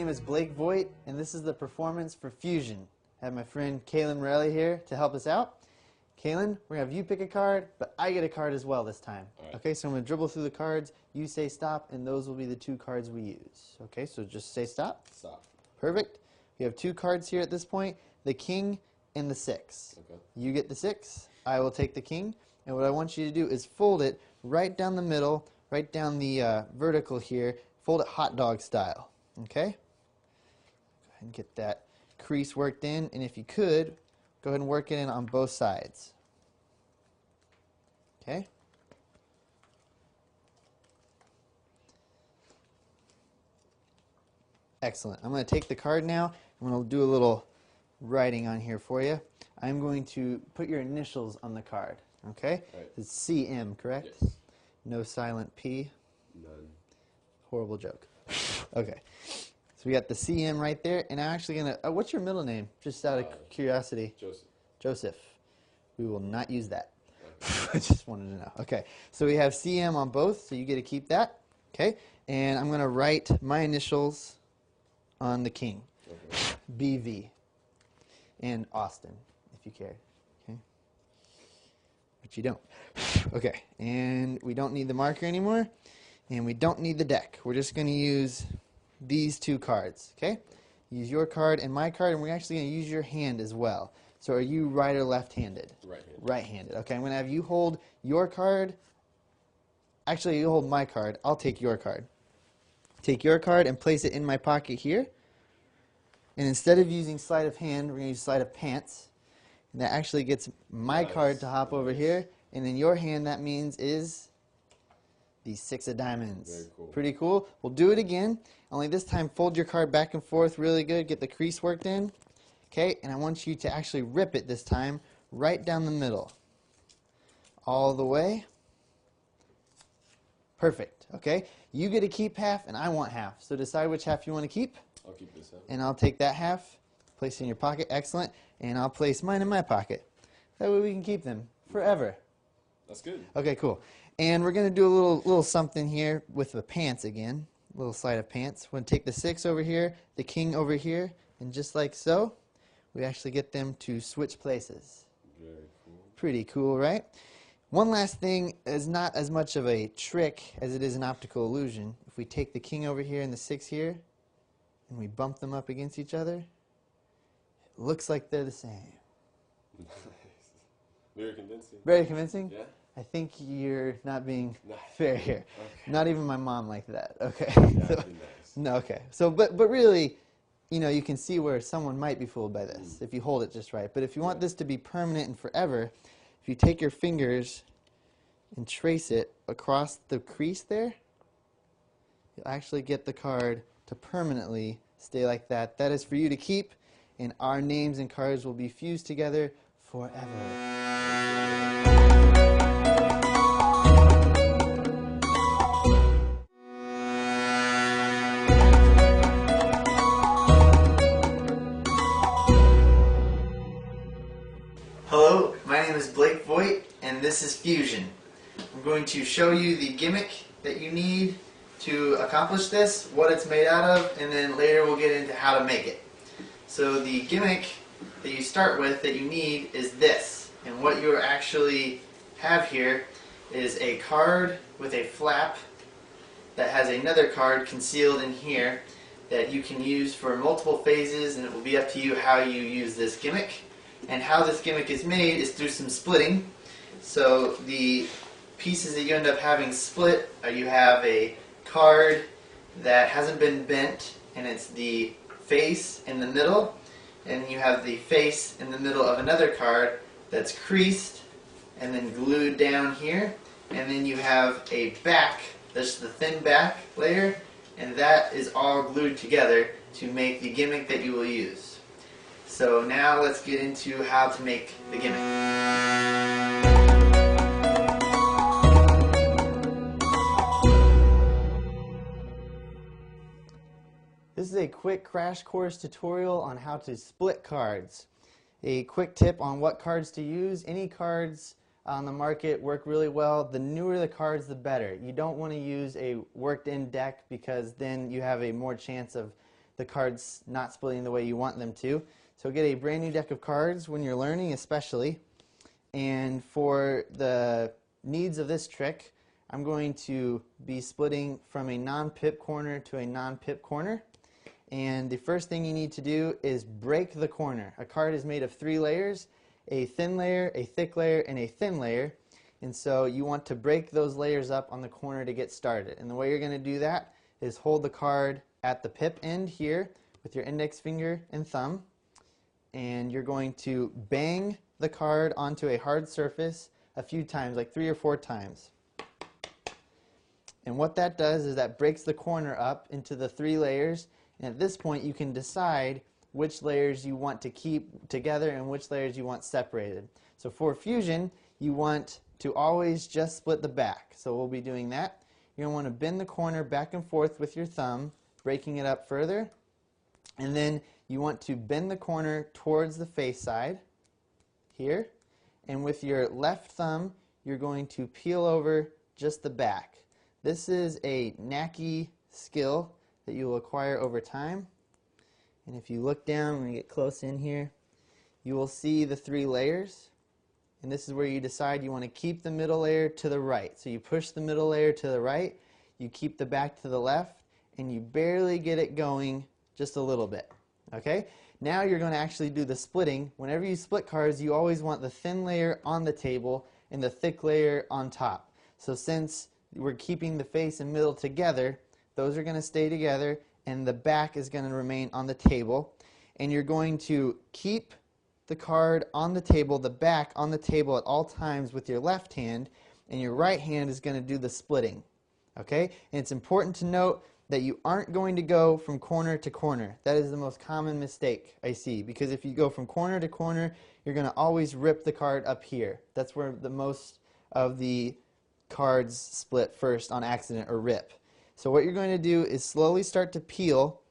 name is Blake Voigt, and this is the performance for Fusion. I have my friend Kaylin Morelli here to help us out. Kaylin, we're going to have you pick a card, but I get a card as well this time. Right. Okay, so I'm going to dribble through the cards, you say stop, and those will be the two cards we use. Okay, so just say stop. Stop. Perfect. We have two cards here at this point, the king and the 6. Okay. You get the 6, I will take the king, and what I want you to do is fold it right down the middle, right down the vertical here, fold it hot dog style. Okay? Go ahead and get that crease worked in, and if you could, go ahead and work it in on both sides. Okay? Excellent. I'm going to take the card now. I'm going to do a little writing on here for you. I'm going to put your initials on the card. Okay? Right. It's CM, correct? Yes. No silent P. None. Horrible joke. Okay. So we got the CM right there, and I'm actually going to... what's your middle name? Just out of curiosity. Joseph. Joseph. We will not use that. I just wanted to know. Okay. So we have CM on both, so you get to keep that. Okay? And I'm going to write my initials on the king. Okay. BV. And Austin, if you care. Okay? But you don't. Okay. And we don't need the marker anymore. And we don't need the deck. We're just going to use these two cards. Okay? Use your card and my card, and we're actually going to use your hand as well. So are you right or left-handed? Right-handed. Right-handed. Okay, I'm going to have you hold your card. Actually, you hold my card. I'll take your card. Take your card and place it in my pocket here. And instead of using sleight of hand, we're going to use sleight of pants. And that actually gets my card to hop over here. And in your hand, that means is the 6 of diamonds. Very cool. Pretty cool. We'll do it again. Only this time, fold your card back and forth really good. Get the crease worked in. Okay, and I want you to actually rip it this time right down the middle. All the way. Perfect. Okay, you get to keep half, and I want half. So decide which half you want to keep. I'll keep this half. And I'll take that half, place it in your pocket. Excellent. And I'll place mine in my pocket. That way we can keep them forever. That's good. Okay, cool. And we're going to do a little something here with the pants again. A little sleight of pants. We're going to take the 6 over here, the king over here, and just like so, we actually get them to switch places. Very cool. Pretty cool, right? One last thing is not as much of a trick as it is an optical illusion. If we take the king over here and the 6 here, and we bump them up against each other, it looks like they're the same. Nice. Very convincing. Very convincing? Yeah. I think you're not being Nice. fair here. Okay. Not even my mom like that. Okay. Yeah, So- that'd be nice. no, okay. So, but really, you know, you can see where someone might be fooled by this if you hold it just right. But if you want this to be permanent and forever, if you take your fingers and trace it across the crease there, you'll actually get the card to permanently stay like that. That is for you to keep, and our names and cards will be fused together forever. Hello, my name is Blake Voigt, and this is Fusion. I'm going to show you the gimmick that you need to accomplish this, what it's made out of, and then later we'll get into how to make it. So the gimmick that you start with that you need is this, and what you actually have here is a card with a flap that has another card concealed in here that you can use for multiple phases, and it will be up to you how you use this gimmick. And how this gimmick is made is through some splitting. So the pieces that you end up having split are you have a card that hasn't been bent, and it's the face in the middle, and you have the face in the middle of another card that's creased and then glued down here, and then you have a back, that's the thin back layer, and that is all glued together to make the gimmick that you will use. So now let's get into how to make the gimmick. This is a quick crash course tutorial on how to split cards. A quick tip on what cards to use. Any cards on the market work really well. The newer the cards, the better. You don't want to use a worked in deck because then you have a more chance of the cards not splitting the way you want them to. So get a brand new deck of cards when you're learning, especially. And for the needs of this trick, I'm going to be splitting from a non-pip corner to a non-pip corner. And the first thing you need to do is break the corner. A card is made of 3 layers, a thin layer, a thick layer, and a thin layer. And so you want to break those layers up on the corner to get started. And the way you're going to do that is hold the card at the pip end here with your index finger and thumb. And you're going to bang the card onto a hard surface a few times, like 3 or 4 times. And what that does is that breaks the corner up into the 3 layers. And at this point, you can decide which layers you want to keep together and which layers you want separated. So for fusion, you want to always just split the back. So we'll be doing that. You're going to want to bend the corner back and forth with your thumb, breaking it up further. And then you want to bend the corner towards the face side here. And with your left thumb, you're going to peel over just the back. This is a knacky skill that you will acquire over time. And if you look down, when you get close in here, you will see the 3 layers. And this is where you decide you want to keep the middle layer to the right. So you push the middle layer to the right, you keep the back to the left, and you barely get it going just a little bit. Okay? Now you're going to actually do the splitting. Whenever you split cards, you always want the thin layer on the table and the thick layer on top. So since we're keeping the face and middle together, those are going to stay together, and the back is going to remain on the table. And you're going to keep the card on the table, the back on the table at all times with your left hand, and your right hand is going to do the splitting. Okay? And it's important to note that you aren't going to go from corner to corner. That is the most common mistake I see, because if you go from corner to corner, you're going to always rip the card up here. That's where the most of the cards split first on accident or rip. So what you're going to do is slowly start to peel,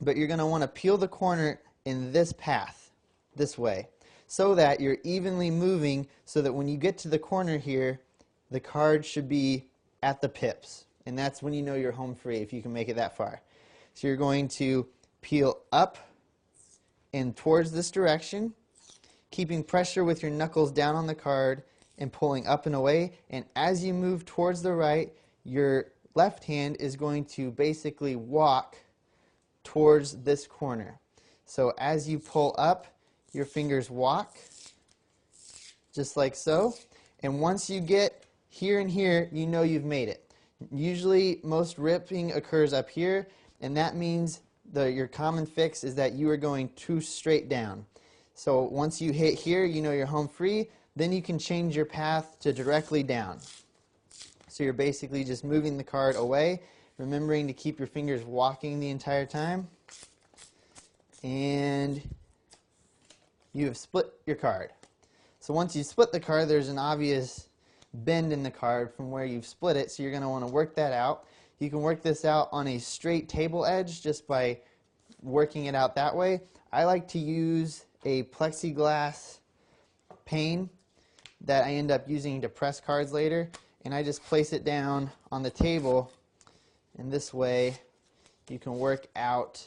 but you're going to want to peel the corner in this path, this way, so that you're evenly moving, so that when you get to the corner here, the card should be at the pips. And that's when you know you're home free, if you can make it that far. So you're going to peel up and towards this direction, keeping pressure with your knuckles down on the card and pulling up and away. And as you move towards the right, your left hand is going to basically walk towards this corner. So as you pull up, your fingers walk, just like so. And once you get here and here, you know you've made it. Usually most ripping occurs up here, and that means your common fix is that you are going too straight down. So once you hit here, you know you're home free. Then you can change your path to directly down. So you're basically just moving the card away, remembering to keep your fingers walking the entire time. And you have split your card. So once you split the card, there's an obvious bend in the card from where you've split it, so you're going to want to work that out. You can work this out on a straight table edge just by working it out that way. I like to use a plexiglass pane that I end up using to press cards later, and I just place it down on the table, and this way you can work out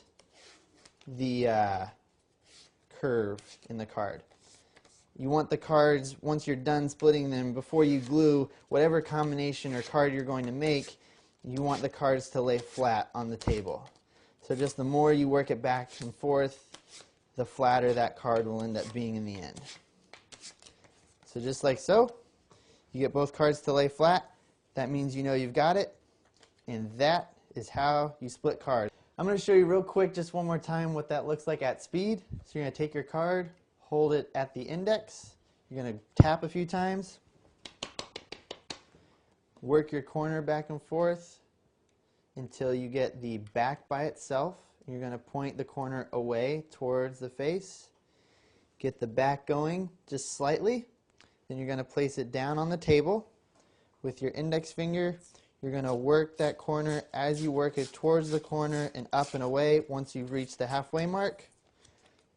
the curve in the card. You want the cards, once you're done splitting them, before you glue whatever combination or card you're going to make, you want the cards to lay flat on the table. So just the more you work it back and forth, the flatter that card will end up being in the end. So just like so, you get both cards to lay flat. That means you know you've got it, and that is how you split cards. I'm going to show you real quick, just one more time, what that looks like at speed. So you're going to take your card, hold it at the index. You're going to tap a few times. Work your corner back and forth until you get the back by itself. You're going to point the corner away towards the face. Get the back going just slightly. Then you're going to place it down on the table with your index finger. You're going to work that corner as you work it towards the corner and up and away once you've reached the halfway mark.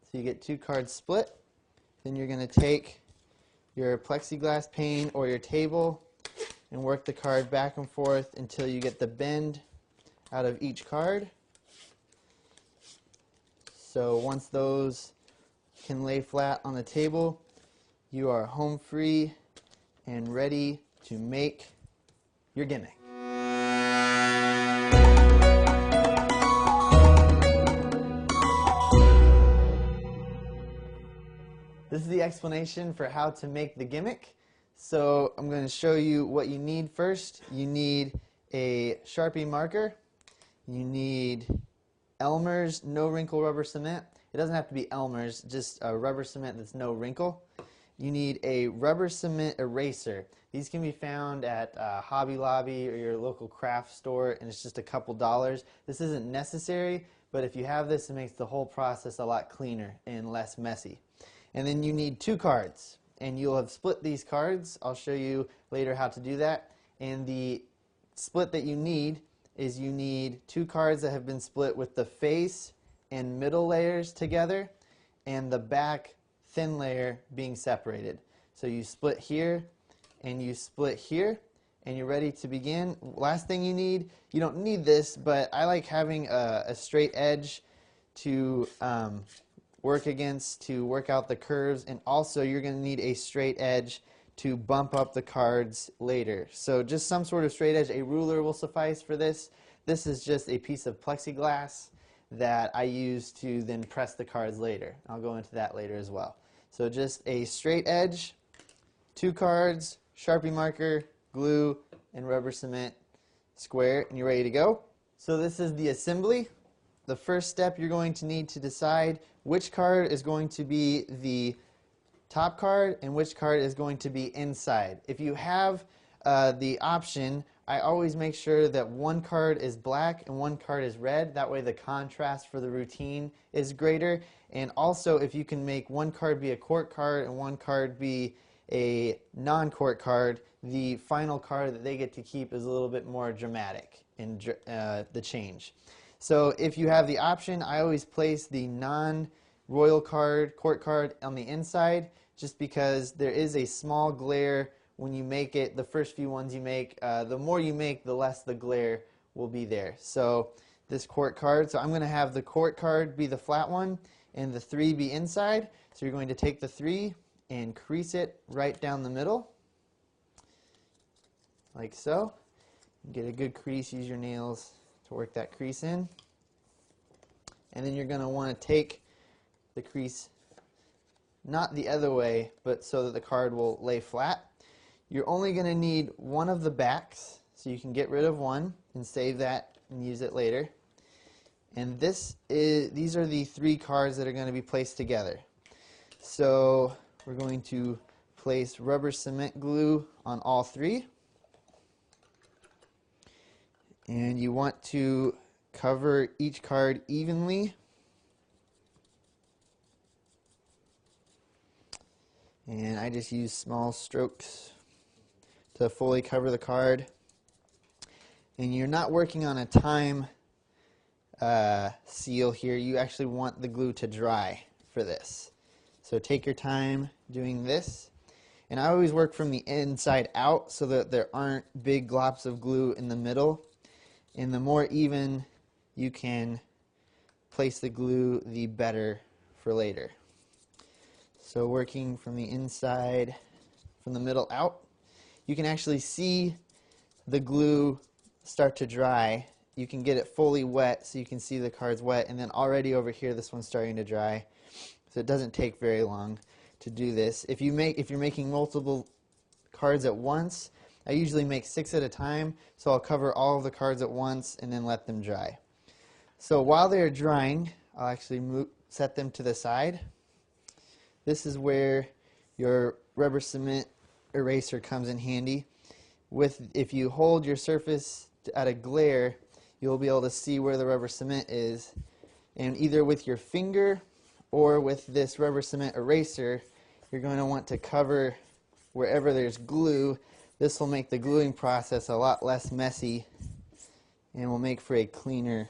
So you get 2 cards split. Then you're going to take your plexiglass pane or your table and work the card back and forth until you get the bend out of each card. So once those can lay flat on the table, you are home free and ready to make your gimmick. This is the explanation for how to make the gimmick. So I'm going to show you what you need first. You need a Sharpie marker. You need Elmer's no wrinkle rubber cement. It doesn't have to be Elmer's, just a rubber cement that's no wrinkle. You need a rubber cement eraser. These can be found at Hobby Lobby or your local craft store, and it's just a couple dollars. This isn't necessary, but if you have this, it makes the whole process a lot cleaner and less messy. And then you need 2 cards, and you'll have split these cards. I'll show you later how to do that. And the split that you need is you need 2 cards that have been split with the face and middle layers together and the back thin layer being separated. So you split here and you split here and you're ready to begin. Last thing you need, you don't need this, but I like having a straight edge to work against to work out the curves, and also you're going to need a straight edge to bump up the cards later. So just some sort of straight edge. A ruler will suffice for this. This is just a piece of plexiglass that I use to then press the cards later. I'll go into that later as well. So just a straight edge, 2 cards, Sharpie marker, glue, and rubber cement square, and you're ready to go. So this is the assembly. The first step, you're going to need to decide which card is going to be the top card and which card is going to be inside. If you have the option, I always make sure that 1 card is black and 1 card is red. That way the contrast for the routine is greater. And also, if you can make 1 card be a court card and 1 card be a non-court card, the final card that they get to keep is a little bit more dramatic in the change. So if you have the option, I always place the non-royal card, court card, on the inside, just because there is a small glare when you make it. The first few ones you make, the more you make, the less the glare will be there. So this court card, so I'm going to have the court card be the flat one and the 3 be inside. So you're going to take the 3 and crease it right down the middle, like so. Get a good crease, use your nails to work that crease in. And then you're going to want to take the crease not the other way, but so that the card will lay flat. You're only going to need 1 of the backs, so you can get rid of 1 and save that and use it later. And these are the 3 cards that are going to be placed together. So we're going to place rubber cement glue on all 3. And you want to cover each card evenly. And I just use small strokes to fully cover the card. And you're not working on a time seal here. You actually want the glue to dry for this. So take your time doing this. And I always work from the inside out so that there aren't big globs of glue in the middle. And the more even you can place the glue, the better for later. So working from the inside, from the middle out, you can actually see the glue start to dry. You can get it fully wet so you can see the cards wet, and then already over here this one's starting to dry. So it doesn't take very long to do this. If you're making multiple cards at once, I usually make 6 at a time, so I'll cover all of the cards at once and then let them dry. So while they're drying, I'll actually set them to the side. This is where your rubber cement eraser comes in handy. If you hold your surface at a glare, you'll be able to see where the rubber cement is. And either with your finger or with this rubber cement eraser, you're going to want to cover wherever there's glue. This will make the gluing process a lot less messy and will make for a cleaner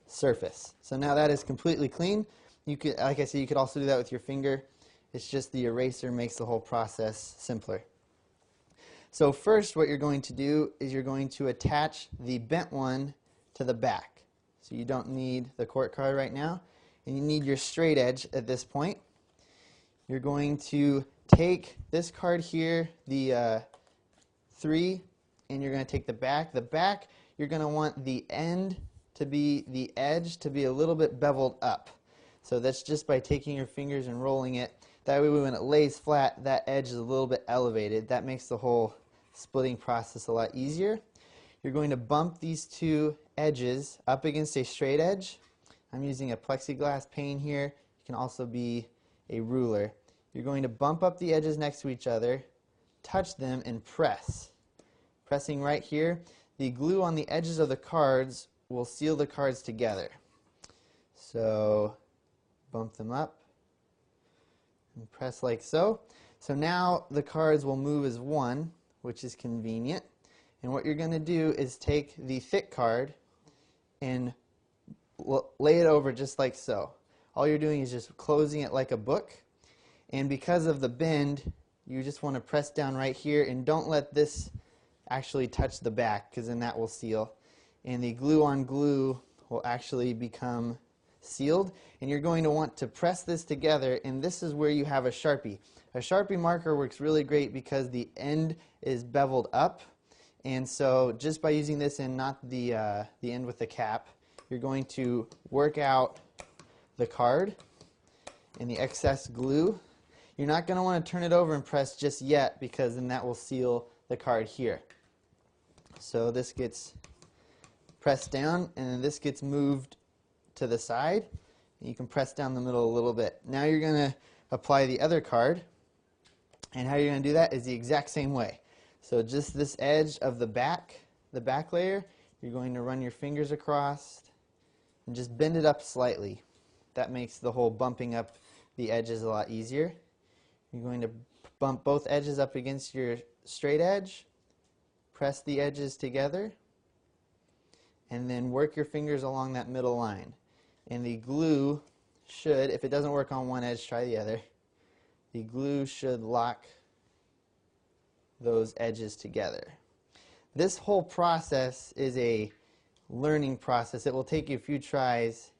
surface. So now that is completely clean. You could, like I said, you could also do that with your finger. It's just the eraser makes the whole process simpler. So first what you're going to do is you're going to attach the bent one to the back. So you don't need the court card right now. and you need your straight edge at this point. You're going to take this card here, the 3, and you're going to take the back. The back, you're going to want the end to be, the edge to be a little bit beveled up. So that's just by taking your fingers and rolling it. That way when it lays flat, that edge is a little bit elevated. That makes the whole splitting process a lot easier. You're going to bump these two edges up against a straight edge. I'm using a plexiglass pane here. It can also be a ruler. You're going to bump up the edges next to each other, touch them, and press. Pressing right here, the glue on the edges of the cards will seal the cards together. So bump them up and press like so. So now the cards will move as one, which is convenient. And what you're going to do is take the thick card and lay it over just like so. All you're doing is just closing it like a book. And because of the bend, you just want to press down right here, and don't let this actually touch the back, because then that will seal. And the glue on glue will actually become sealed. And you're going to want to press this together, and this is where you have a Sharpie. A Sharpie marker works really great because the end is beveled up. And so just by using this and not the end with the cap, you're going to work out the card and the excess glue. You're not going to want to turn it over and press just yet, because then that will seal the card here. So this gets pressed down, and then this gets moved to the side. You can press down the middle a little bit. Now you're going to apply the other card, and how you're going to do that is the exact same way. So just this edge of the back layer, you're going to run your fingers across and just bend it up slightly. That makes the whole bumping up the edges a lot easier. You're going to bump both edges up against your straight edge, press the edges together, and then work your fingers along that middle line. And the glue should, if it doesn't work on one edge, try the other. The glue should lock those edges together. This whole process is a learning process. It will take you a few tries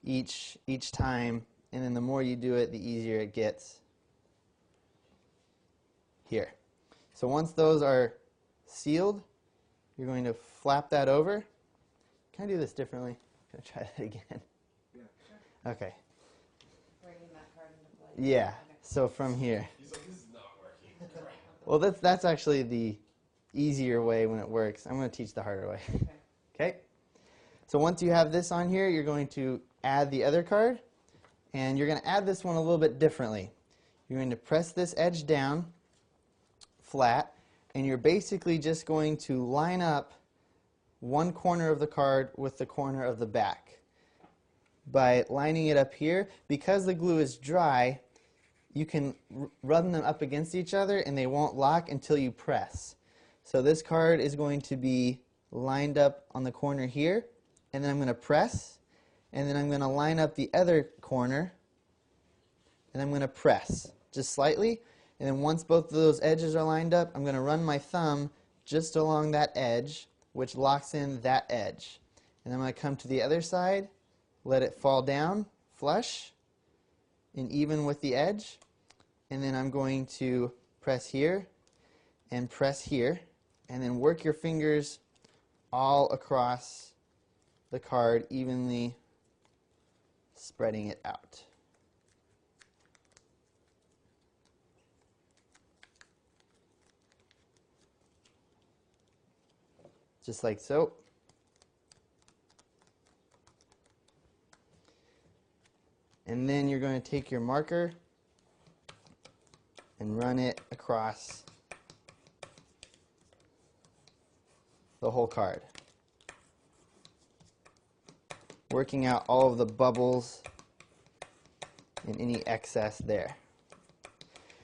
each time, and then the more you do it, the easier it gets. Here. So once those are sealed, you're going to flap that over. Can I do this differently? I'm going to try that again. Yeah, sure. Okay. Bringing that card into play. Yeah. Okay. So from here. He's like, this is not working. Well, that's actually the easier way when it works. I'm going to teach the harder way. Okay. Okay? So once you have this on here, you're going to add the other card, and you're going to add this one a little bit differently. You're going to press this edge down flat, and you're basically just going to line up one corner of the card with the corner of the back. By lining it up here, because the glue is dry, you can rub them up against each other and they won't lock until you press. So this card is going to be lined up on the corner here, and then I'm going to press, and then I'm going to line up the other corner, and I'm going to press just slightly. And then once both of those edges are lined up, I'm going to run my thumb just along that edge, which locks in that edge. And I'm going to come to the other side, let it fall down, flush, and even with the edge. And then I'm going to press here, and then work your fingers all across the card, evenly spreading it out. Just like so. And then you're going to take your marker and run it across the whole card, working out all of the bubbles and any excess there.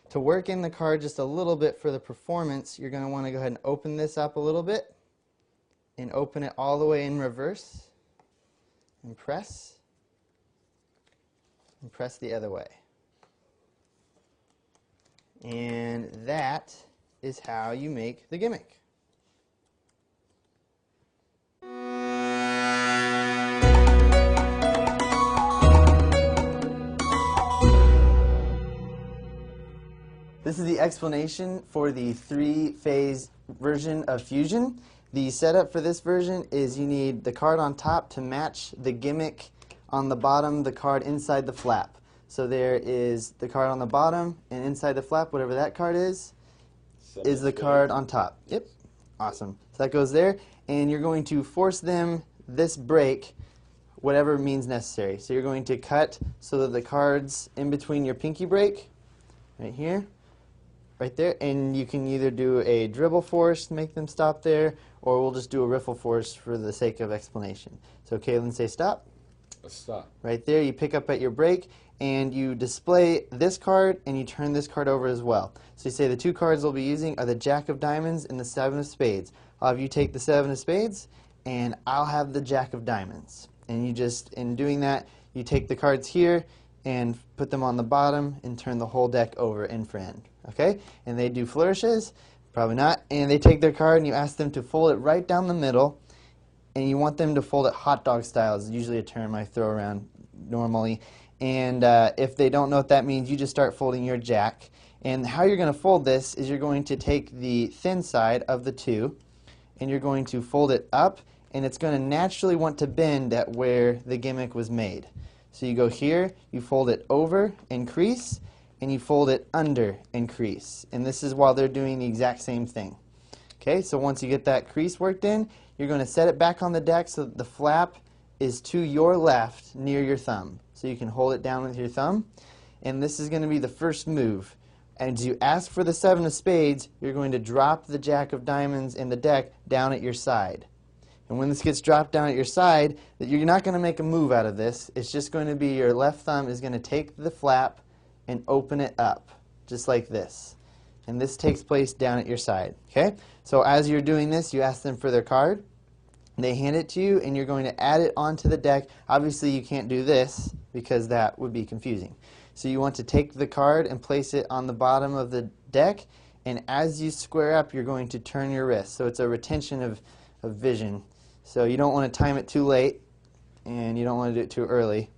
To work in the card just a little bit for the performance, you're going to want to go ahead and open this up a little bit and open it all the way in reverse and press the other way. And that is how you make the gimmick. This is the explanation for the 3-phase version of Fusion. The setup for this version is you need the card on top to match the gimmick on the bottom, the card inside the flap. So there is the card on the bottom, and inside the flap, whatever that card is the card on top. Yep. Awesome. So that goes there, and you're going to force them this break, whatever means necessary. So you're going to cut so that the cards in between your pinky break, right here, right there, and you can either do a dribble force to make them stop there, or we'll just do a riffle force for the sake of explanation. So Kaylin, say stop. Stop. Right there, you pick up at your break, and you display this card, and you turn this card over as well. So you say the two cards we'll be using are the Jack of Diamonds and the 7 of Spades. I'll have you take the 7 of Spades, and I'll have the Jack of Diamonds. And you just, in doing that, you take the cards here and put them on the bottom and turn the whole deck over end for end. Okay? And they do flourishes, probably not, and they take their card and you ask them to fold it right down the middle, and you want them to fold it hot dog style, is usually a term I throw around normally. And if they don't know what that means, you just start folding your jack. And how you're going to fold this is you're going to take the thin side of the two, and you're going to fold it up, and it's going to naturally want to bend at where the gimmick was made. So you go here, you fold it over and crease, and you fold it under and crease. And this is while they're doing the exact same thing. Okay, so once you get that crease worked in, you're going to set it back on the deck so that the flap is to your left near your thumb. So you can hold it down with your thumb. And this is going to be the first move. As you ask for the 7 of Spades, you're going to drop the Jack of Diamonds in the deck down at your side. And when this gets dropped down at your side, you're not going to make a move out of this. It's just going to be your left thumb is going to take the flap and open it up, just like this. And this takes place down at your side. Okay? So as you're doing this, you ask them for their card. They hand it to you, and you're going to add it onto the deck. Obviously, you can't do this because that would be confusing. So you want to take the card and place it on the bottom of the deck, and as you square up, you're going to turn your wrist. So it's a retention of vision. So you don't want to time it too late, and you don't want to do it too early.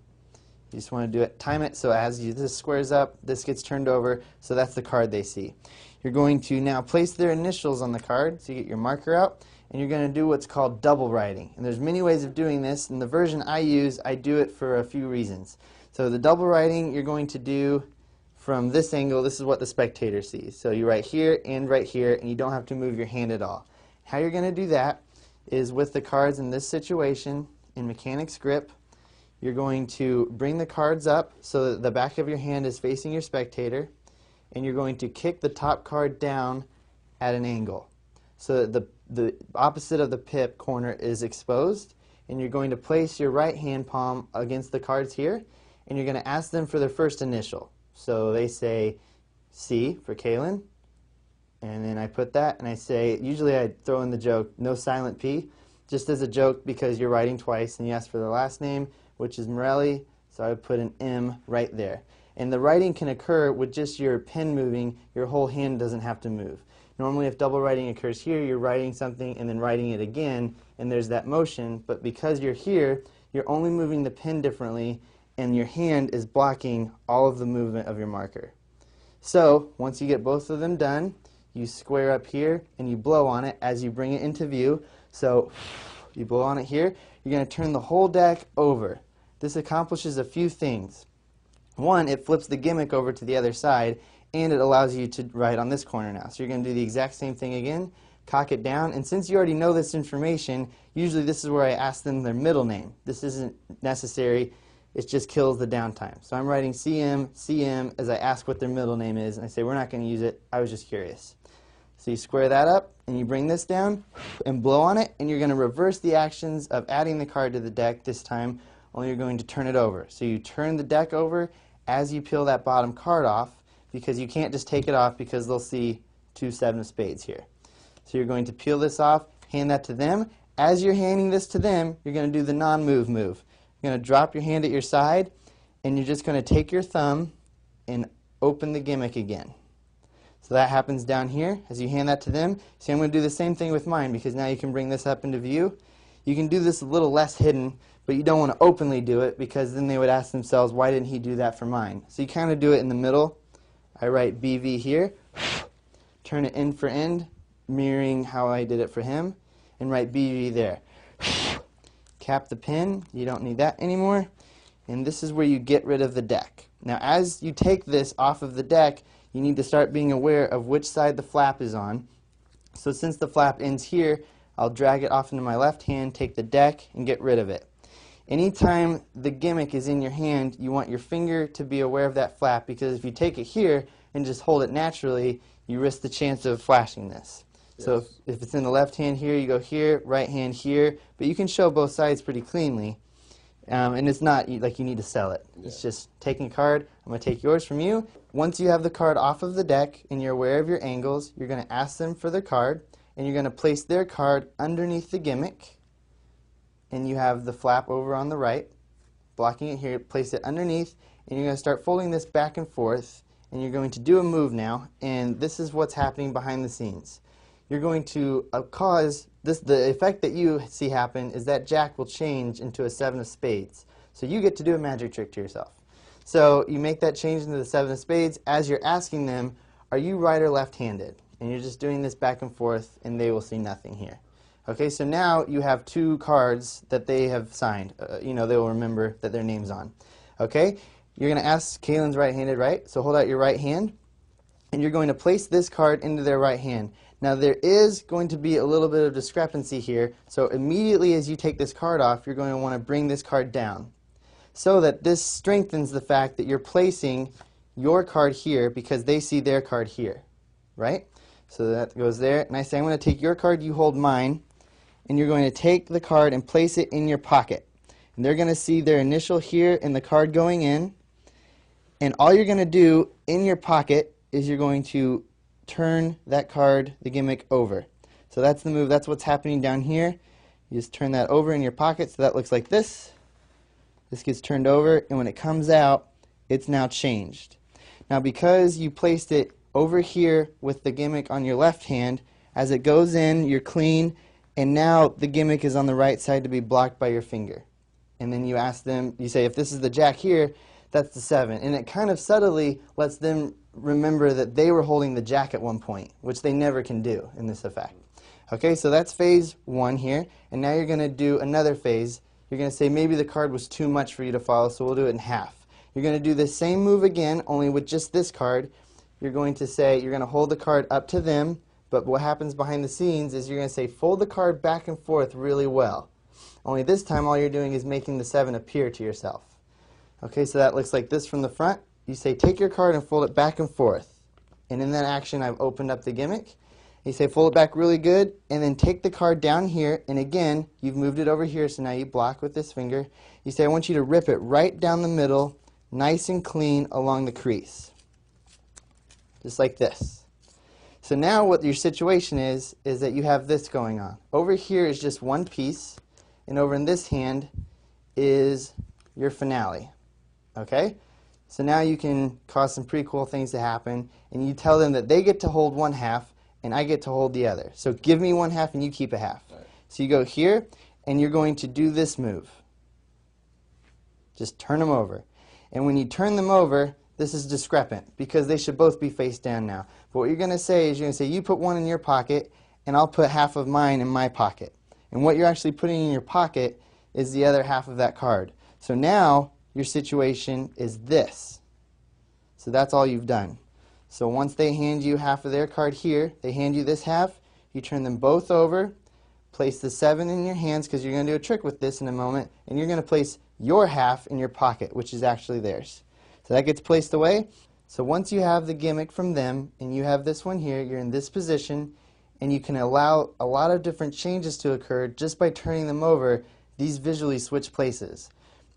You just want to do it, time it so as this squares up, this gets turned over, so that's the card they see. You're going to now place their initials on the card, so you get your marker out, and you're going to do what's called double writing. And there's many ways of doing this, and the version I use, I do it for a few reasons. So the double writing you're going to do from this angle, this is what the spectator sees. So you write here, and you don't have to move your hand at all. How you're going to do that is with the cards in this situation, in mechanics grip, you're going to bring the cards up so that the back of your hand is facing your spectator, and you're going to kick the top card down at an angle so that the opposite of the pip corner is exposed, and you're going to place your right hand palm against the cards here, and you're going to ask them for their first initial. So they say C for Kaylin, and then I put that, and I say, usually I throw in the joke, no silent P, just as a joke because you're writing twice, and you ask for the last name, which is Morelli, so I would put an M right there. And the writing can occur with just your pen moving, your whole hand doesn't have to move. Normally if double writing occurs here, you're writing something and then writing it again, and there's that motion, but because you're here, you're only moving the pen differently, and your hand is blocking all of the movement of your marker. So, once you get both of them done, you square up here, and you blow on it as you bring it into view. So, you blow on it here, you're going to turn the whole deck over. This accomplishes a few things. One, it flips the gimmick over to the other side, and it allows you to write on this corner now. So you're going to do the exact same thing again, cock it down, and since you already know this information, usually this is where I ask them their middle name. This isn't necessary, it just kills the downtime. So I'm writing CM, CM, as I ask what their middle name is, and I say, we're not going to use it, I was just curious. So you square that up, and you bring this down, and blow on it, and you're going to reverse the actions of adding the card to the deck this time, only you're going to turn it over. So you turn the deck over as you peel that bottom card off, because you can't just take it off because they'll see 2 7 of spades here. So you're going to peel this off, hand that to them. As you're handing this to them, you're going to do the non-move move. You're going to drop your hand at your side, and you're just going to take your thumb and open the gimmick again. So that happens down here as you hand that to them. See, I'm going to do the same thing with mine because now you can bring this up into view. You can do this a little less hidden, but you don't want to openly do it because then they would ask themselves, why didn't he do that for mine? So you kind of do it in the middle. I write BV here, turn it end for end, mirroring how I did it for him, and write BV there. Cap the pin, you don't need that anymore, and this is where you get rid of the deck. Now as you take this off of the deck, you need to start being aware of which side the flap is on. So since the flap ends here, I'll drag it off into my left hand, take the deck, and get rid of it. Anytime the gimmick is in your hand, you want your finger to be aware of that flap, because if you take it here and just hold it naturally, you risk the chance of flashing this. Yes. So if it's in the left hand here, you go here, right hand here, but you can show both sides pretty cleanly. And it's not like you need to sell it. Yeah. It's just taking a card. I'm going to take yours from you. Once you have the card off of the deck and you're aware of your angles, you're going to ask them for their card, and you're going to place their card underneath the gimmick. And you have the flap over on the right, blocking it here, place it underneath, and you're going to start folding this back and forth, and you're going to do a move now, and this is what's happening behind the scenes. You're going to cause this, the effect that you see happen is that jack will change into a 7 of spades. So you get to do a magic trick to yourself. So you make that change into the 7 of spades as you're asking them, are you right or left-handed? And you're just doing this back and forth, and they will see nothing here. Okay, so now you have 2 cards that they have signed. You know, they will remember that their name's on. Okay, you're going to ask, Kaylin's right-handed, right? So hold out your right hand, and you're going to place this card into their right hand. Now there is going to be a little bit of discrepancy here, so immediately as you take this card off, you're going to want to bring this card down, so that this strengthens the fact that you're placing your card here because they see their card here, right? So that goes there, and I say, I'm going to take your card, you hold mine, and you're going to take the card and place it in your pocket. And they're going to see their initial here and the card going in. And all you're going to do in your pocket is you're going to turn that card, the gimmick, over. So that's the move. That's what's happening down here. You just turn that over in your pocket so that looks like this. This gets turned over, and when it comes out, it's now changed. Now because you placed it over here with the gimmick on your left hand, as it goes in, you're clean. And now the gimmick is on the right side to be blocked by your finger. And then you ask them, you say, if this is the jack here, that's the 7. And it kind of subtly lets them remember that they were holding the jack at one point, which they never can do in this effect. Okay, so that's phase 1 here. And now you're going to do another phase. You're going to say, maybe the card was too much for you to follow, so we'll do it in half. You're going to do the same move again, only with just this card. You're going to say, you're going to hold the card up to them. But what happens behind the scenes is you're going to say, fold the card back and forth really well. Only this time all you're doing is making the 7 appear to yourself. Okay, so that looks like this from the front. You say, take your card and fold it back and forth. And in that action, I've opened up the gimmick. You say, fold it back really good, and then take the card down here, and again, you've moved it over here, so now you block with this finger. You say, I want you to rip it right down the middle, nice and clean along the crease. Just like this. So now what your situation is that you have this going on. Over here is just one piece, and over in this hand is your finale. Okay? So now you can cause some pretty cool things to happen, and you tell them that they get to hold one half, and I get to hold the other. So give me one half, and you keep a half. Right. So you go here, and you're going to do this move. Just turn them over. And when you turn them over, this is discrepant because they should both be face down now. But what you're going to say is you're going to say, you put one in your pocket and I'll put half of mine in my pocket. And what you're actually putting in your pocket is the other half of that card. So now your situation is this. So that's all you've done. So once they hand you half of their card here, they hand you this half, you turn them both over, place the 7 in your hands because you're going to do a trick with this in a moment, and you're going to place your half in your pocket, which is actually theirs. So that gets placed away. So once you have the gimmick from them and you have this one here, you're in this position, and you can allow a lot of different changes to occur just by turning them over. These visually switch places.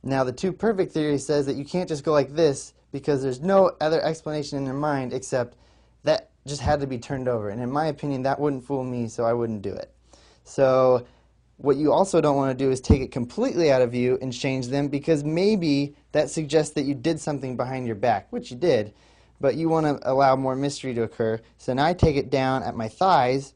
Now the two perfect theory says that you can't just go like this because there's no other explanation in their mind except that just had to be turned over. And in my opinion, that wouldn't fool me, so I wouldn't do it. So what you also don't want to do is take it completely out of view and change them, because maybe that suggests that you did something behind your back, which you did, but you want to allow more mystery to occur. So now I take it down at my thighs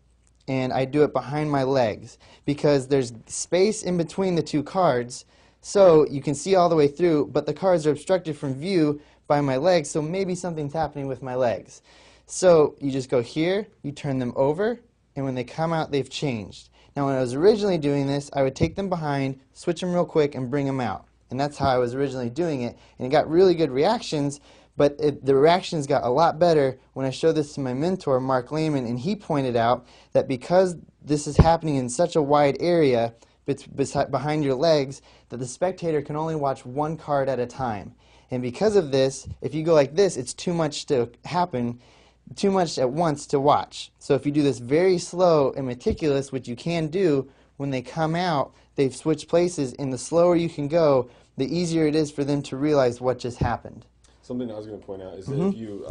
and I do it behind my legs because there's space in between the two cards, so you can see all the way through, but the cards are obstructed from view by my legs, so maybe something's happening with my legs. So you just go here, you turn them over, and when they come out, they've changed. Now when I was originally doing this, I would take them behind, switch them real quick, and bring them out. And that's how I was originally doing it. And it got really good reactions, but the reactions got a lot better when I showed this to my mentor, Mark Lehman, and he pointed out that because this is happening in such a wide area behind your legs, that the spectator can only watch one card at a time. And because of this, if you go like this, it's too much to happen, too much at once to watch. So if you do this very slow and meticulous, which you can do, when they come out, they've switched places, and the slower you can go, the easier it is for them to realize what just happened. Something I was going to point out is that if you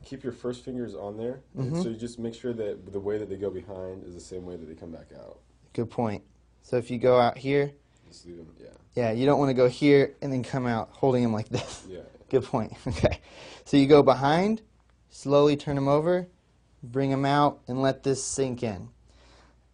keep your first fingers on there, so you just make sure that the way that they go behind is the same way that they come back out. Good point. So if you go out here, Just leave them, yeah, you don't want to go here and then come out holding them like this. Yeah. Good point. Okay. So you go behind, slowly turn them over, bring them out, and let this sink in.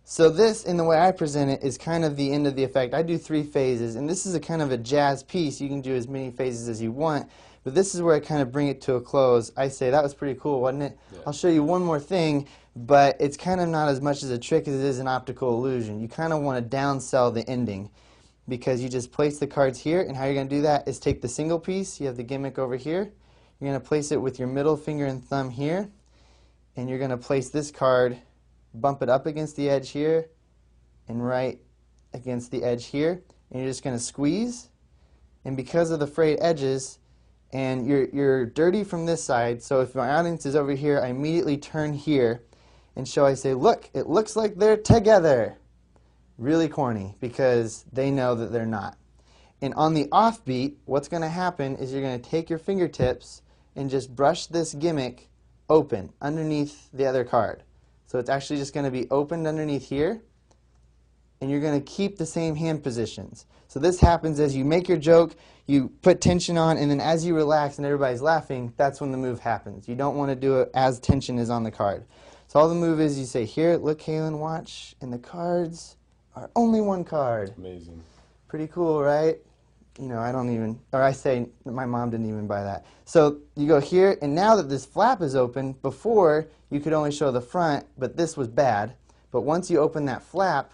So this, in the way I present it, is kind of the end of the effect. I do 3 phases, and this is a kind of a jazz piece. You can do as many phases as you want, but this is where I kind of bring it to a close. I say, that was pretty cool, wasn't it? Yeah. I'll show you one more thing, but it's kind of not as much as a trick as it is an optical illusion. You kind of want to downsell the ending, because you just place the cards here, and how you're going to do that is take the single piece, you have the gimmick over here, you're going to place it with your middle finger and thumb here, and you're going to place this card, bump it up against the edge here, and right against the edge here, and you're just going to squeeze, and because of the frayed edges, and you're dirty from this side, so if my audience is over here, I immediately turn here and show, I say, look, it looks like they're together. Really corny, because they know that they're not. And on the offbeat, what's going to happen is you're going to take your fingertips and just brush this gimmick open underneath the other card. So it's actually just going to be opened underneath here, and you're going to keep the same hand positions. So this happens as you make your joke, you put tension on, and then as you relax and everybody's laughing, that's when the move happens. You don't want to do it as tension is on the card. So all the move is you say, here, look, Kaylin, watch, and the cards are only one card. Amazing. Pretty cool, right? You know, I don't even, or I say my mom didn't even buy that. So you go here, and now that this flap is open, before you could only show the front, but this was bad. But once you open that flap,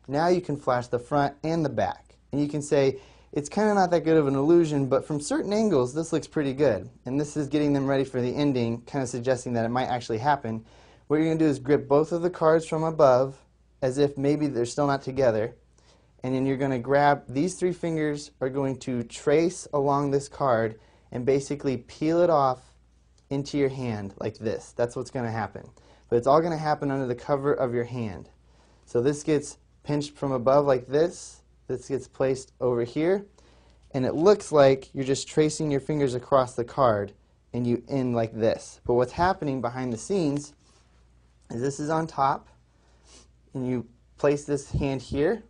now you can flash the front and the back. And you can say, it's kind of not that good of an illusion, but from certain angles, this looks pretty good. And this is getting them ready for the ending, kind of suggesting that it might actually happen. What you're going to do is grip both of the cards from above, as if maybe they're still not together, and then you're going to grab, these 3 fingers are going to trace along this card and basically peel it off into your hand like this. That's what's going to happen. But it's all going to happen under the cover of your hand. So this gets pinched from above like this gets placed over here, and it looks like you're just tracing your fingers across the card and you end like this. But what's happening behind the scenes is this is on top, and you place this hand here,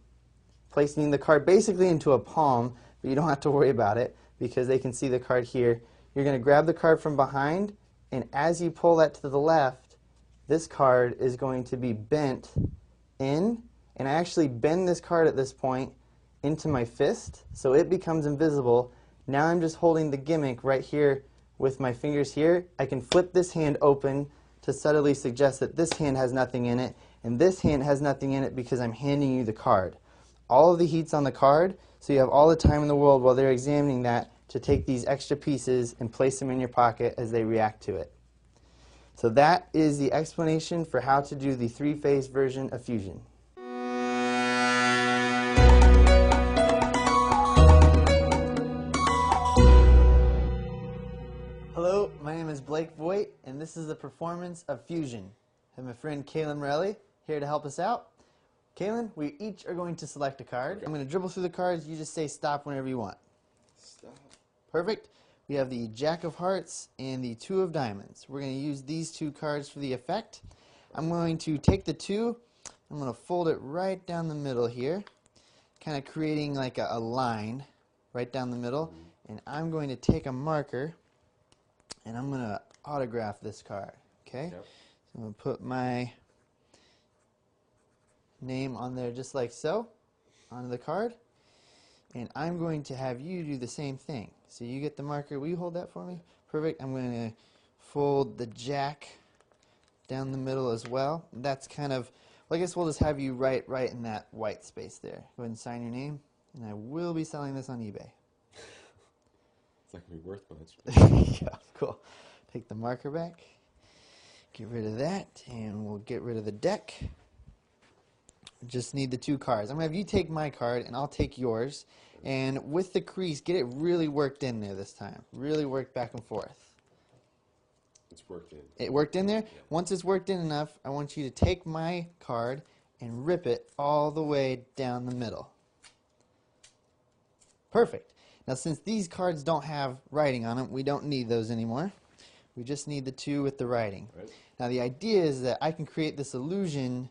placing the card basically into a palm, but you don't have to worry about it because they can see the card here. You're going to grab the card from behind, and as you pull that to the left, this card is going to be bent in, and I actually bend this card at this point into my fist, so it becomes invisible. Now I'm just holding the gimmick right here with my fingers here. I can flip this hand open to subtly suggest that this hand has nothing in it, and this hand has nothing in it because I'm handing you the card. All of the heat's on the card, so you have all the time in the world while they're examining that to take these extra pieces and place them in your pocket as they react to it. So that is the explanation for how to do the 3-phase version of fusion. Hello, my name is Blake Voigt, and this is the performance of Fusion. I have my friend Kaylin Morelli here to help us out. Kaylin, we each are going to select a card. I'm going to dribble through the cards. You just say stop whenever you want. Stop. Perfect. We have the Jack of Hearts and the 2 of Diamonds. We're going to use these 2 cards for the effect. I'm going to take the 2, I'm going to fold it right down the middle here, kind of creating like a line right down the middle. And I'm going to take a marker and I'm going to autograph this card. Okay? Yep. So I'm going to put my name on there just like so, onto the card. And I'm going to have you do the same thing. So you get the marker. Will you hold that for me? Perfect. I'm going to fold the jack down the middle as well. That's kind of, well, I guess we'll just have you right in that white space there. Go ahead and sign your name. And I will be selling this on eBay. It's not going to be worth much. Yeah, cool. Take the marker back. Get rid of that. And we'll get rid of the deck. Just need the 2 cards. I'm going to have you take my card, and I'll take yours. And with the crease, get it really worked in there this time. Really worked back and forth. It's worked in. It worked in there? Yeah. Once it's worked in enough, I want you to take my card and rip it all the way down the middle. Perfect. Now, since these cards don't have writing on them, we don't need those anymore. We just need the 2 with the writing. Right. Now, the idea is that I can create this illusion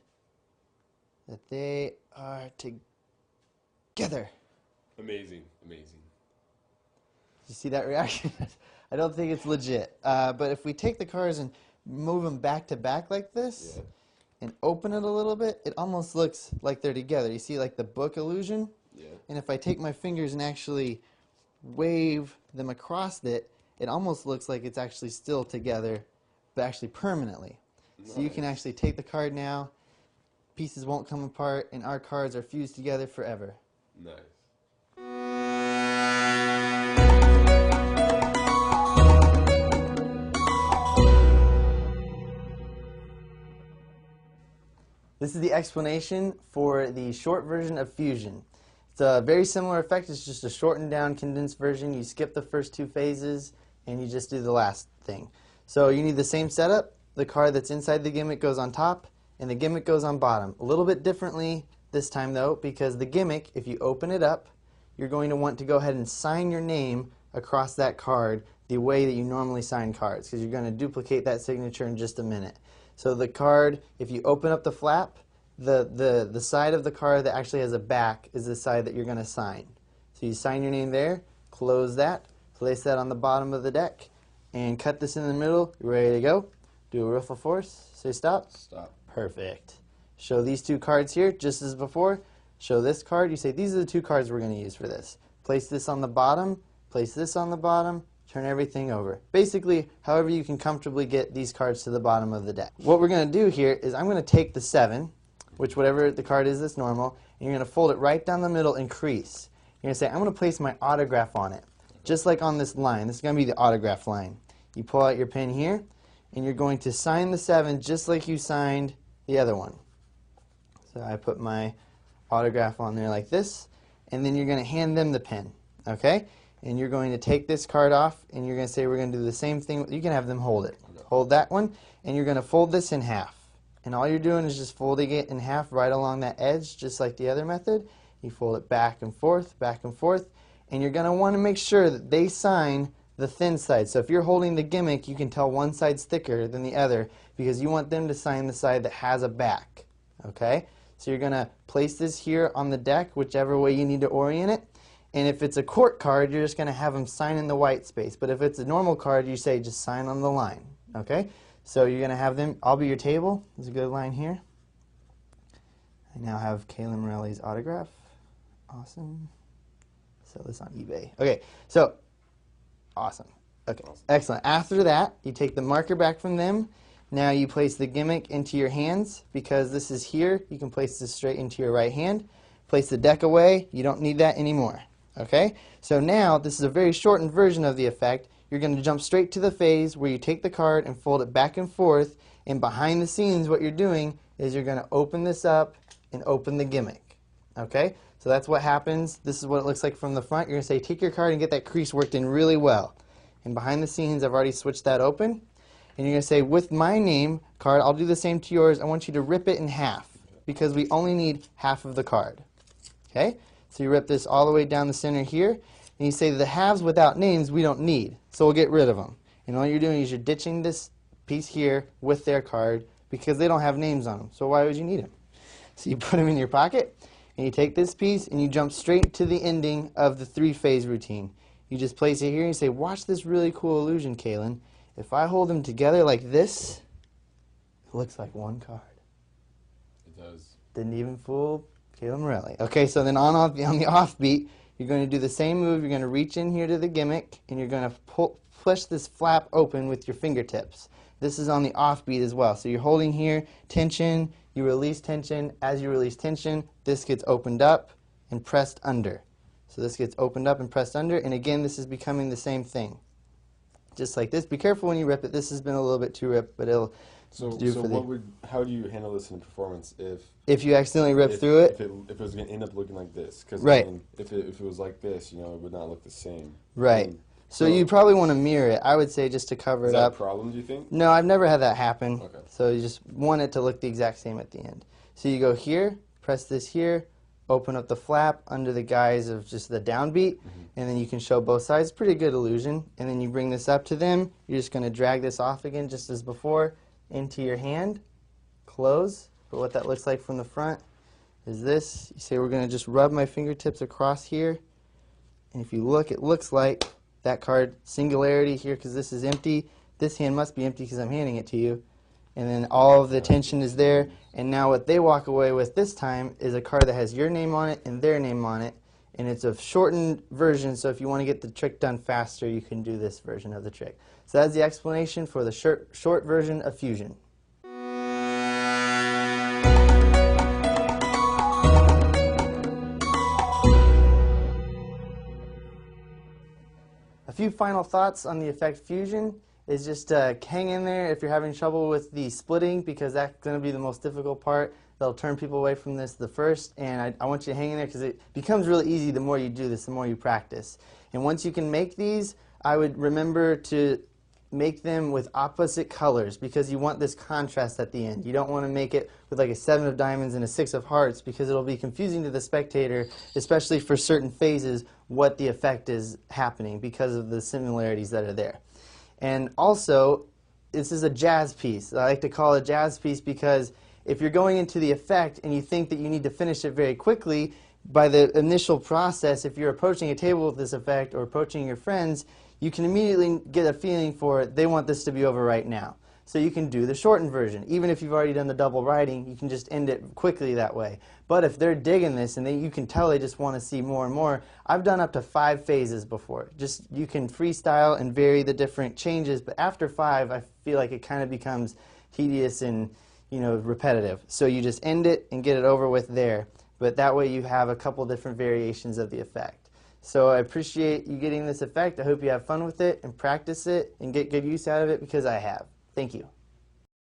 that they are together. Amazing, amazing. You see that reaction? I don't think it's legit. But if we take the cards and move them back to back like this, Yeah. and open it a little bit, it almost looks like they're together. You see like the book illusion? Yeah. And if I take my fingers and actually wave them across it, it almost looks like it's actually still together, but actually permanently. Nice. So you can actually take the card now, pieces won't come apart, and our cards are fused together forever. Nice. This is the explanation for the short version of fusion. It's a very similar effect. It's just a shortened down, condensed version. You skip the first 2 phases, and you just do the last thing. So you need the same setup. The card that's inside the gimmick goes on top, and the gimmick goes on bottom. A little bit differently this time, though, because the gimmick, if you open it up, you're going to want to go ahead and sign your name across that card the way that you normally sign cards, because you're going to duplicate that signature in just a minute. So the card, if you open up the flap, the side of the card that actually has a back is the side that you're going to sign. So you sign your name there, close that, place that on the bottom of the deck, and cut this in the middle. You're ready to go. Do a riffle force. Say stop. Stop. Perfect. Show these 2 cards here, just as before. Show this card. You say, these are the 2 cards we're going to use for this. Place this on the bottom. Place this on the bottom. Turn everything over. Basically, however you can comfortably get these cards to the bottom of the deck. What we're going to do here is I'm going to take the 7, which whatever the card is that's normal, and you're going to fold it right down the middle and crease. You're going to say, I'm going to place my autograph on it, just like on this line. This is going to be the autograph line. You pull out your pen here, and you're going to sign the 7 just like you signed the other one. So I put my autograph on there like this, and then you're going to hand them the pen, okay? And you're going to take this card off, and you're going to say we're going to do the same thing. You can have them hold it. Hold that one, and you're going to fold this in half. And all you're doing is just folding it in half right along that edge, just like the other method. You fold it back and forth, and you're going to want to make sure that they sign the thin side. So if you're holding the gimmick, you can tell one side's thicker than the other because you want them to sign the side that has a back, okay? So you're going to place this here on the deck, whichever way you need to orient it. And if it's a court card, you're just going to have them sign in the white space. But if it's a normal card, you say just sign on the line, okay? So you're going to have them, I'll be your table. There's a good line here. I now have Kayla Morelli's autograph. Awesome. Sell this on eBay. Okay, so, awesome. Okay, excellent. After that, you take the marker back from them. Now you place the gimmick into your hands. Because this is here, you can place this straight into your right hand. Place the deck away. You don't need that anymore. Okay? So now, this is a very shortened version of the effect. You're going to jump straight to the phase where you take the card and fold it back and forth. And behind the scenes, what you're doing is you're going to open this up and open the gimmick. Okay? So that's what happens. This is what it looks like from the front. You're going to say, take your card and get that crease worked in really well. And behind the scenes, I've already switched that open. And you're going to say, with my name card, I'll do the same to yours. I want you to rip it in half because we only need half of the card. Okay? So you rip this all the way down the center here. And you say, the halves without names we don't need. So we'll get rid of them. And all you're doing is you're ditching this piece here with their card because they don't have names on them. So why would you need them? So you put them in your pocket. And you take this piece and you jump straight to the ending of the 3-phase routine. You just place it here and you say, watch this really cool illusion, Kaylin. If I hold them together like this, it looks like one card. It does. Didn't even fool Kayla Morelli. Okay, so then on the offbeat, You're going to do the same move. You're going to reach in here to the gimmick, and you're going to push this flap open with your fingertips. This is on the offbeat as well. So you're holding here, tension, you release tension. As you release tension, this gets opened up and pressed under. So this gets opened up and pressed under, and again, this is becoming the same thing. Just like this. Be careful when you rip it. This has been a little bit too ripped, but it'll do for how do you handle this in performance if you accidentally rip through it? If it was going to end up looking like this? Because right. I mean, if it was like this, you know, it would not look the same. Right. So you probably want to mirror it. I would say just to cover it up. Is that a problem, do you think? No, I've never had that happen. Okay. So you just want it to look the exact same at the end. So you go here, press this here, open up the flap under the guise of just the downbeat, and then you can show both sides. Pretty good illusion. And then you bring this up to them. You're just going to drag this off again, just as before, into your hand, close. But what that looks like from the front is this. You say we're going to just rub my fingertips across here, and if you look, it looks like that card, singularity here, because this is empty. This hand must be empty because I'm handing it to you. And then all of the tension is there. And now what they walk away with this time is a card that has your name on it and their name on it. And it's a shortened version, so if you want to get the trick done faster, you can do this version of the trick. So that's the explanation for the short version of Fusion. A few final thoughts on the effect Fusion is just hang in there if you're having trouble with the splitting, because that's going to be the most difficult part. They'll turn people away from this the first, and I want you to hang in there because it becomes really easy the more you do this, the more you practice. And once you can make these, I would remember to make them with opposite colors, because you want this contrast at the end. You don't want to make it with like a 7 of diamonds and a 6 of hearts, because it'll be confusing to the spectator, especially for certain phases, what the effect is happening because of the similarities that are there. And also, this is a jazz piece. I like to call it a jazz piece because if you're going into the effect and you think that you need to finish it very quickly, by the initial process, if you're approaching a table with this effect or approaching your friends, you can immediately get a feeling for they want this to be over right now. So you can do the shortened version. Even if you've already done the double writing, you can just end it quickly that way. But if they're digging this and you can tell they just want to see more and more, I've done up to 5 phases before. Just you can freestyle and vary the different changes, but after 5, I feel like it kind of becomes tedious and repetitive. So you just end it and get it over with there. But that way you have a couple different variations of the effect. So I appreciate you getting this effect. I hope you have fun with it and practice it and get good use out of it, because I have. Thank you.